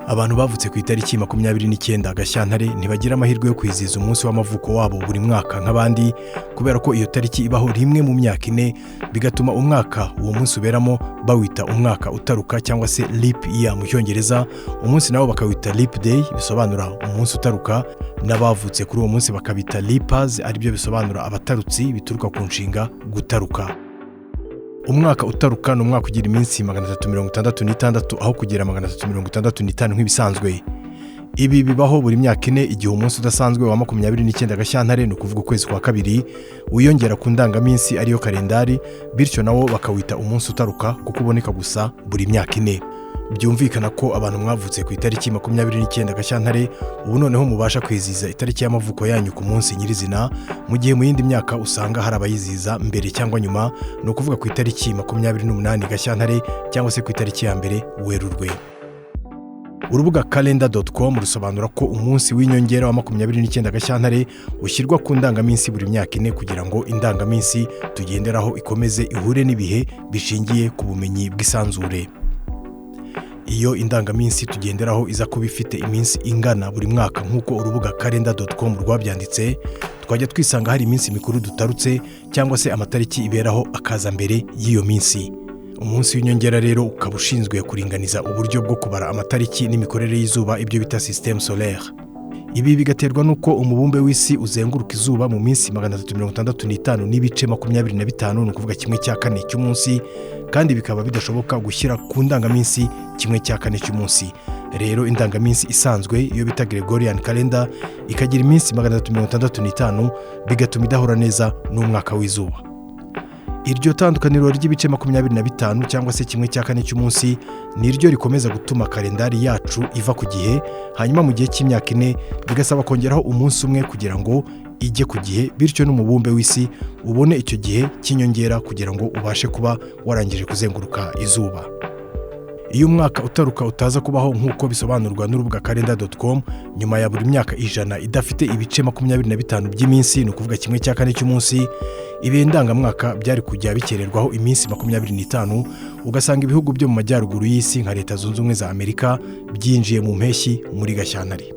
Abantu bavutse ku itariki 29 Gashyantare ntibagira amahirwe yo kwizihiza umunsi w'amavuko wabo buri mwaka nk'abandi, kubera ko iyo tariki ibaho rimwe mu myaka 4, bigatuma umwaka uwo munsi uberamo bawita umwaka utaruka cyangwa se leap year mu Cyongereza. Umunsi nawo bakawita leap day, bisobanura umunsi utaruka, n'abavutse kuri uwo munsi bakabita leapers, aribyo bisobanura abatarutsi bituruka ku nshinga gutaruka. Umwaka utaruka ni umwaka ugira iminsi 366 aho kugira 365 nk'ibisanzwe. Ibi bibaho buri myaka 4 igihe umunsi udasanzwe wa 29 Gashyantare, ni ukuvuga ukwezi kwa kabiri, wiyongera ku ndangaminsi ariyo kalendari, bityo nawo bakawita umunsi utaruka kuko uboneka gusa buri myaka 4. Byumvikana ko abantu mwavutse ku itariki 29 Gashyantare ubu noneho mubasha kwizihiza itariki y'amavuko yanyu ku munsi nyirizina, mu gihe mu yindi myaka usanga hari abayizihiza mbere cyangwa nyuma, ni ukuvuga ku itariki 28 Gashyantare cyangwa se ku itariki ya mbere Werurwe. Urubuga calendar.com rusobanura ko umunsi w'inyongera wa 29 Gashyantare ushyirwa ku ndangaminsi buri myaka 4 kugira ngo indangaminsi tugenderaho ikomeze ihure n'ibihe bishingiye ku bumenyi bw'isanzure. Iyo indangaminsi tugenderaho iza kuba ifite iminsi ingana buri mwaka nk'uko urubuga calendar.com rwabyanditse, twajya twisanga hari iminsi mikuru dutarutse cyangwa se amatariki iberaho akaza mbere y'iyo minsi. Umunsi w'inyongera rero ukaba ushinzwe kuringaniza uburyo bwo kubara amatariki n'imikorere y'izuba, ibyo bita système solaire. Ibi bigaterwa nuko umubumbe w'isi uzenguruka izuba mu minsi 365 n'ibice 25, ni ukuvuga 1/4 cy'umunsi, kandi bikaba bidashoboka gushyira ku ndangaminsi 1/4 cy'umunsi. Rero indangaminsi isanzwe iyo bita Gregorian calendar ikagira iminsi 365, bigatuma idahura neza n'umwaka w'izuba. Iryo tandukaniro ry'ibice 25 cyangwa se 1/4 cy'umunsi niryo rikomeza gutuma kalendari yacu iva ku gihe, hanyuma mu gihe cy'imyaka 4 bigasaba kongeraho umunsi umwe kugira ngo ijye ku gihe, bityo n'umubumbe w'isi ubone icyo gihe cy'inyongera kugira ngo ubashe kuba warangije kuzenguruka izuba. Iyo umwaka utaruka utaza kubaho nk'uko bisobanurwa n'urubuga calendar.com, nyuma ya buri myaka 100 idafite ibice 25 by'iminsi, ni ukuvuga 1/4 cy'umunsi, ibihe ndangamwaka byari kujya bikererwaho iminsi 25, ugasanga ibihugu byo mu majyaruguru y'isi nka Leta Zunze Ubumwe za Amerika byinjiye mu mpeshyi muri Gashyantare.